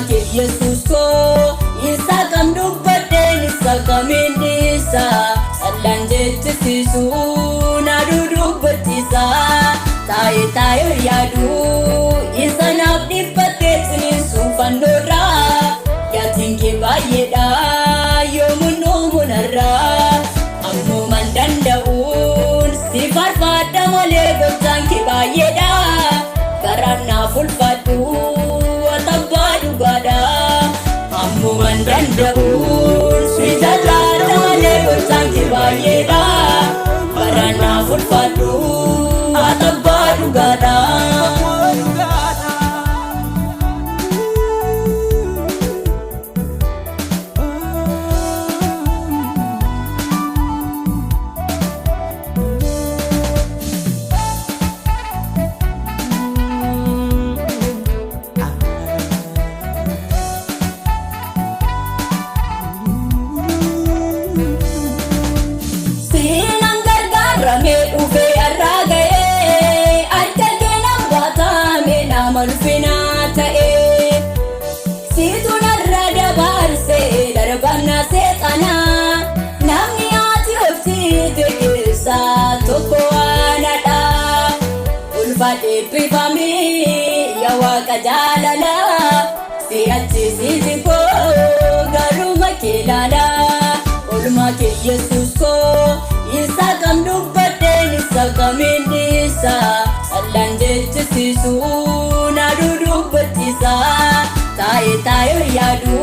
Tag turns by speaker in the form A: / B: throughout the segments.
A: ke Yesus ko isa kam dubbadeen isa kamiin dhiisa sallaan jechisiisu na dudubbachiisa taayoo yaadu isa naaf dhiphattee ciniinsu fannoorraa yaatiin kee baay'eedha yoomuun uumunarraa ammumaan danda'uun si farfaadha malee gooftaan kee baay'eedha garaan naaf ulfaadhu atabbaa dhugaadha ammumaan danda'uun si jajaadha malee gooftaan kee baay'eedha garaan naaf ulfaadhu atabbaa dhugaadha. Malfinaa ta'ee siitu narra dabarsee darbannaa seexanaa namni ati obsiite keessaa tokko waanadha ulfaadhee eebbifamee yaa Waaqa jaalalaa si'achiisiisi koo garuma kee ilaalaa oolmaa kee Yesuus koo isa kam dubbadheen isa kamiin dhiisa sallaan jechisiisu na dudubbachiisa taayoo yaadu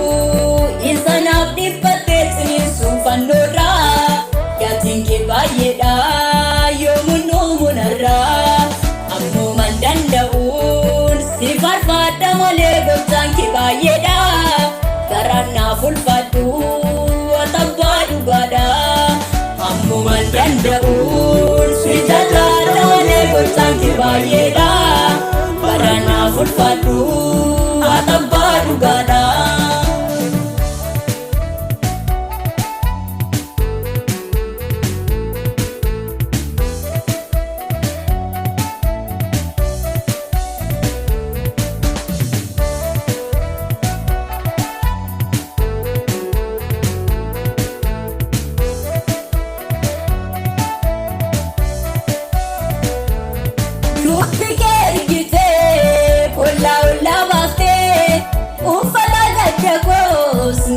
A: isa naaf dhiphattee ciniinsu fannoorraa yaatiin kee baay'eedha yoomuun uumunarraa ammumaan danda'uun si farfaadha malee gooftaan kee baay'eedha garaan naaf ulfaadhu atabbaa dhugaadha ammumaan danda'uun si jajaadha malee gooftaan kee baay'eedha garaan naaf ulfaadhu atabbaa dhugaadha.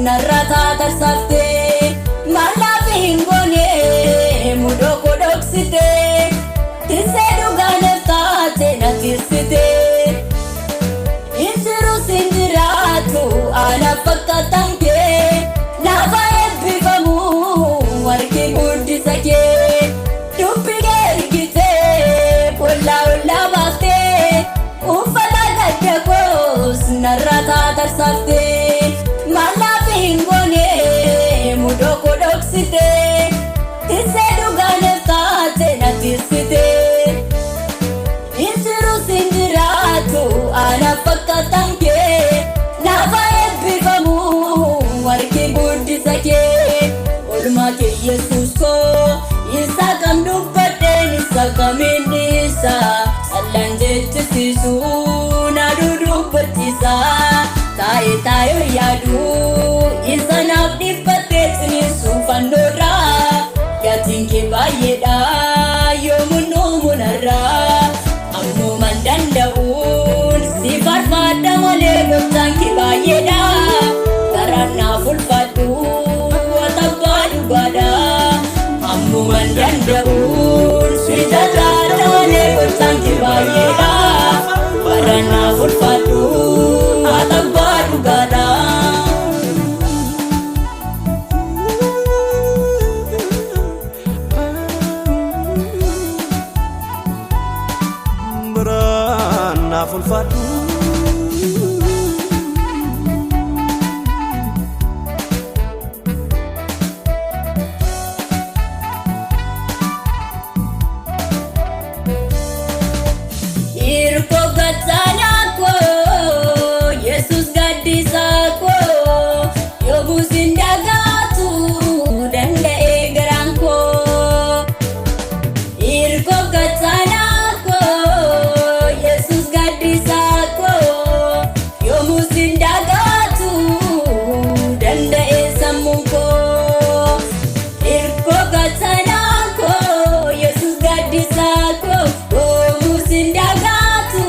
A: Narrataa tarsaftee mallaaf hin goone mudoo kodhoksitee tirsee dhugaaneef taate na tirsitee injirus hin jiraatu anaaf fakkaatan kee lafa eebbifamu warqii guddisa kee dubbi kee ergitee ollaa baaftee uffata gadda koos narrataa tarsaftee mudoo kodhoksitee tirsee dhugaaneef taate na tirsitee injirus hin jiraatu anaaf fakkaatan kee lafa eebbifamu warqii guddisa kee oolmaa kee Yesuus koo isa kam dubbadheen isa kamiin dhiisa sallaan jechisiisu na dudubbachiisa taayoo yaadu isa naaf dhiphattee ciniinsu fannoorraa yaatiin kee baay'eedha yoomuun uumunarraa ammumaan danda'uun si farfaadha malee gooftaan kee baay'eedha garaan naaf ulfaadhu atabbaa dhugaadha ammumaan danda'uun si jajaadha malee gooftaan kee baay'eedha garaan naaf ulfaadhu atabbaa dhugaadha. Naaf ulfaadhu hirkoo gattaanaa koo Yesuus gaddisaa koo yoomuus hin dagaatu danda'ee garaan koo hirkoo gattaanaa koo Yesuus gaddisaa yoomuu sindagaatu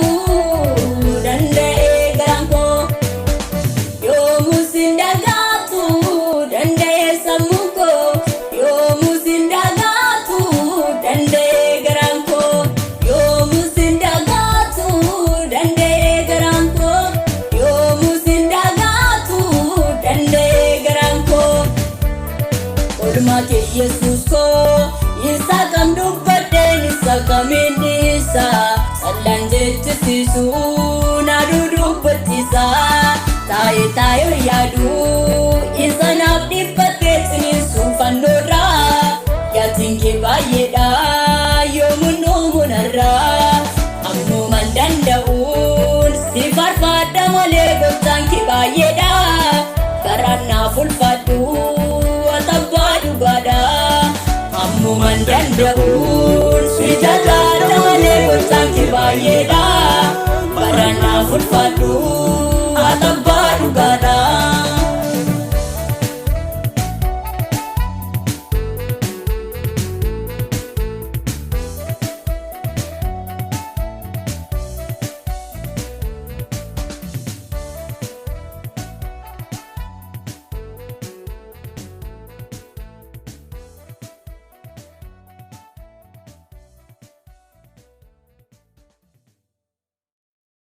A: danda'ee garaan koo yoomuu sindagaatu danda'ee sammuu koo yoomuu sindagaatu danda'ee garaan koo yoomuu sindagaatu danda'ee garaan koo yoomuu sindagaatu danda'ee garaan koo oolmaa kee Yesuus koo isa kam dubbadheen isa kamiin dhiisa sallaan jechisiisu na dudubbachiisa taa'ee yaadu isa naaf dhiphatee ciniinsu fannoorraa yaatiin kee baay'eedha yoomuu nuumunarraa ammumaan danda'uun si farfaadha malee gooftaan kee baay'eedha garaan naaf ulfaadhu atabbaa dhugaadha ammumaan danda'uun si jala